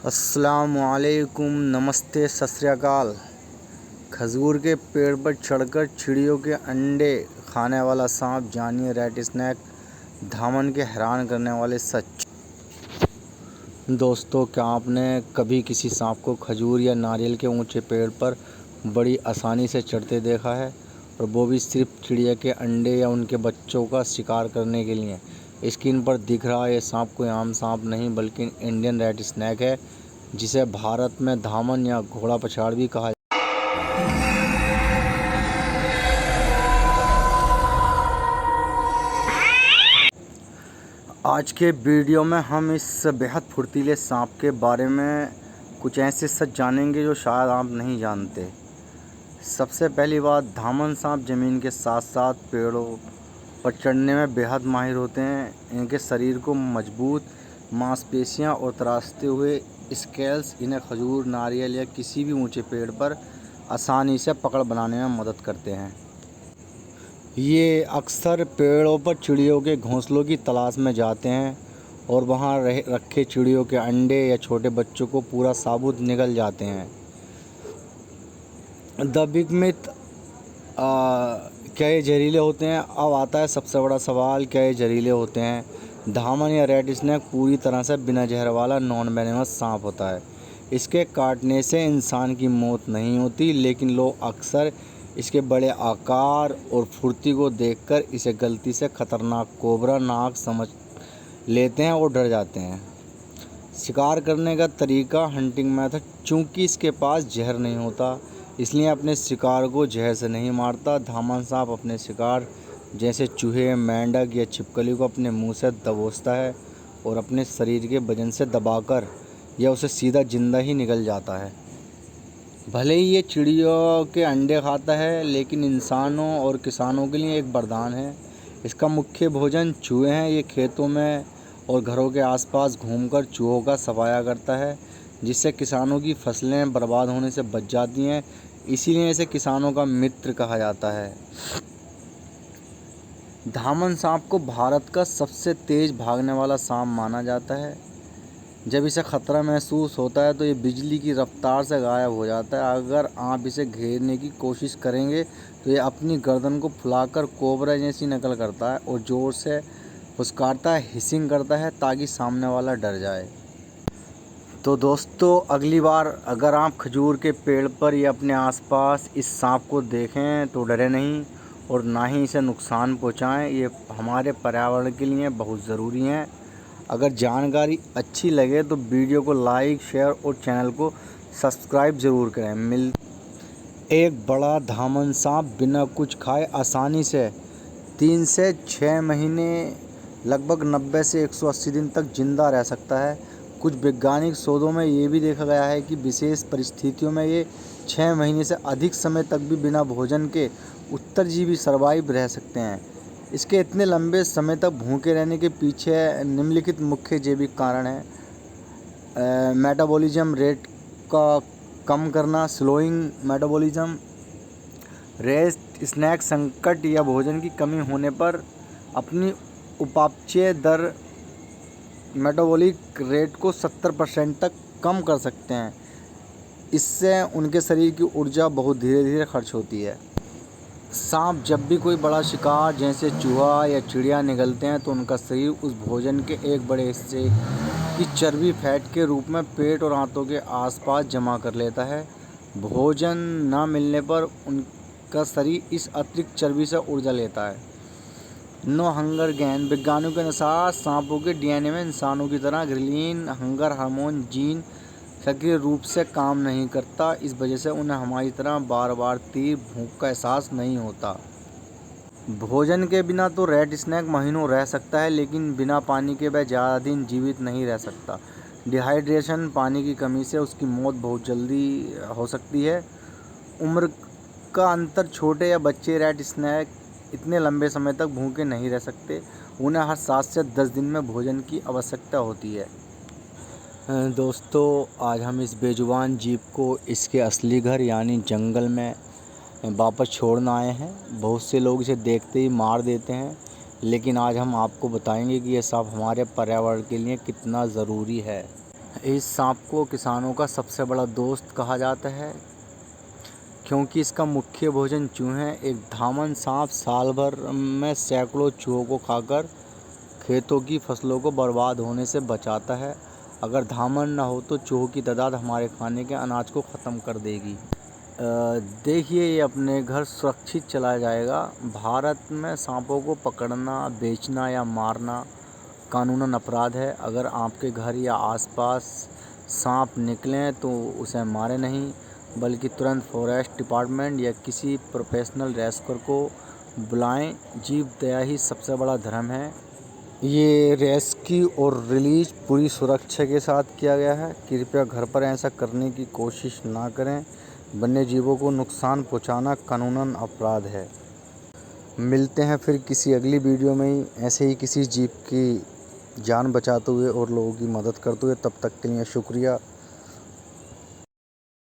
अस्सलामुअलैकुम, नमस्ते, सत श्री अकाल। खजूर के पेड़ पर चढ़कर चिड़ियों के अंडे खाने वाला सांप, जानिए रेट स्नैक धामन के हैरान करने वाले सच। दोस्तों, क्या आपने कभी किसी सांप को खजूर या नारियल के ऊंचे पेड़ पर बड़ी आसानी से चढ़ते देखा है, और वो भी सिर्फ चिड़िया के अंडे या उनके बच्चों का शिकार करने के लिए? स्क्रीन पर दिख रहा ये सांप कोई आम सांप नहीं बल्कि इंडियन रेट स्नैक है, जिसे भारत में धामन या घोड़ा पछाड़ भी कहा जाता है। आज के वीडियो में हम इस बेहद फुर्तीले सांप के बारे में कुछ ऐसे सच जानेंगे जो शायद आप नहीं जानते। सबसे पहली बात, धामन सांप ज़मीन के साथ साथ पेड़ों पर चढ़ने में बेहद माहिर होते हैं। इनके शरीर को मजबूत मांसपेशियां और तराशते हुए स्केल्स इन्हें खजूर, नारियल या किसी भी ऊंचे पेड़ पर आसानी से पकड़ बनाने में मदद करते हैं। ये अक्सर पेड़ों पर चिड़ियों के घोंसलों की तलाश में जाते हैं और वहां रखे चिड़ियों के अंडे या छोटे बच्चों को पूरा साबुत निगल जाते हैं। द बिग मिथ, क्या ये जहरीले होते हैं? अब आता है सबसे बड़ा सवाल, क्या ये जहरीले होते हैं? धामन या रेड स्नैक पूरी तरह से बिना जहर वाला नॉन वेनेमस सांप होता है। इसके काटने से इंसान की मौत नहीं होती, लेकिन लोग अक्सर इसके बड़े आकार और फुर्ती को देखकर इसे गलती से खतरनाक कोबरा नाग समझ लेते हैं और डर जाते हैं। शिकार करने का तरीका, हंटिंग मेथड, चूँकि इसके पास जहर नहीं होता इसलिए अपने शिकार को जहर से नहीं मारता। धामन सांप अपने शिकार जैसे चूहे, मेंढक या छिपकली को अपने मुंह से दबोचता है और अपने शरीर के वजन से दबाकर या उसे सीधा जिंदा ही निकल जाता है। भले ही ये चिड़ियों के अंडे खाता है, लेकिन इंसानों और किसानों के लिए एक वरदान है। इसका मुख्य भोजन चूहे हैं। ये खेतों में और घरों के आसपास घूमकर चूहों का सफाया करता है, जिससे किसानों की फसलें बर्बाद होने से बच जाती हैं। इसीलिए इसे किसानों का मित्र कहा जाता है। धामन सांप को भारत का सबसे तेज भागने वाला सांप माना जाता है। जब इसे खतरा महसूस होता है तो ये बिजली की रफ्तार से गायब हो जाता है। अगर आप इसे घेरने की कोशिश करेंगे तो ये अपनी गर्दन को फुलाकर कोबरा जैसी नकल करता है और ज़ोर से फुसकारता है, हिसिंग करता है ताकि सामने वाला डर जाए। तो दोस्तों, अगली बार अगर आप खजूर के पेड़ पर या अपने आसपास इस सांप को देखें तो डरे नहीं और ना ही इसे नुकसान पहुंचाएं। ये हमारे पर्यावरण के लिए बहुत ज़रूरी हैं। अगर जानकारी अच्छी लगे तो वीडियो को लाइक, शेयर और चैनल को सब्सक्राइब ज़रूर करें। एक बड़ा धामन सांप बिना कुछ खाए आसानी से 3 से 6 महीने, लगभग 90 से 180 दिन तक जिंदा रह सकता है। कुछ वैज्ञानिक शोधों में ये भी देखा गया है कि विशेष परिस्थितियों में ये 6 महीने से अधिक समय तक भी बिना भोजन के उत्तरजीवी सर्वाइव रह सकते हैं। इसके इतने लंबे समय तक भूखे रहने के पीछे निम्नलिखित मुख्य जैविक कारण हैं। मेटाबॉलिज्म रेट का कम करना, स्लोइंग मेटाबॉलिज्म। रेट स्नैक संकट या भोजन की कमी होने पर अपनी उपापचय दर, मेटाबॉलिक रेट को 70% तक कम कर सकते हैं। इससे उनके शरीर की ऊर्जा बहुत धीरे धीरे खर्च होती है। सांप जब भी कोई बड़ा शिकार जैसे चूहा या चिड़िया निगलते हैं तो उनका शरीर उस भोजन के एक बड़े हिस्से की चर्बी फैट के रूप में पेट और आंतों के आसपास जमा कर लेता है। भोजन न मिलने पर उनका शरीर इस अतिरिक्त चर्बी से ऊर्जा लेता है। No hunger gain. वैज्ञानिकों के अनुसार सांपों के डीएनए में इंसानों की तरह ग्रिलिन हंगर हार्मोन जीन सक्रिय रूप से काम नहीं करता। इस वजह से उन्हें हमारी तरह बार बार तीव्र भूख का एहसास नहीं होता। भोजन के बिना तो रेड स्नैक महीनों रह सकता है, लेकिन बिना पानी के वह ज़्यादा दिन जीवित नहीं रह सकता। डिहाइड्रेशन, पानी की कमी से उसकी मौत बहुत जल्दी हो सकती है। उम्र का अंतर, छोटे या बच्चे रेड स्नैक इतने लंबे समय तक भूखे नहीं रह सकते। उन्हें हर 7 से 10 दिन में भोजन की आवश्यकता होती है। दोस्तों, आज हम इस बेजुबान जीव को इसके असली घर यानी जंगल में वापस छोड़ना आए हैं। बहुत से लोग इसे देखते ही मार देते हैं, लेकिन आज हम आपको बताएंगे कि यह सांप हमारे पर्यावरण के लिए कितना ज़रूरी है। इस सांप को किसानों का सबसे बड़ा दोस्त कहा जाता है क्योंकि इसका मुख्य भोजन चूहे हैं। एक धामन सांप साल भर में सैकड़ों चूहों को खाकर खेतों की फसलों को बर्बाद होने से बचाता है। अगर धामन न हो तो चूहों की तादाद हमारे खाने के अनाज को ख़त्म कर देगी। देखिए, ये अपने घर सुरक्षित चला जाएगा। भारत में सांपों को पकड़ना, बेचना या मारना कानूनन अपराध है। अगर आपके घर या आसपास सांप निकलें तो उसे मारें नहीं, बल्कि तुरंत फॉरेस्ट डिपार्टमेंट या किसी प्रोफेशनल रेस्क्यूअर को बुलाएं। जीव दया ही सबसे बड़ा धर्म है। ये रेस्क्यू और रिलीज पूरी सुरक्षा के साथ किया गया है। कृपया घर पर ऐसा करने की कोशिश ना करें। वन्य जीवों को नुकसान पहुंचाना कानूनन अपराध है। मिलते हैं फिर किसी अगली वीडियो में ही ऐसे ही किसी जीव की जान बचाते हुए और लोगों की मदद करते हुए। तब तक के लिए शुक्रिया।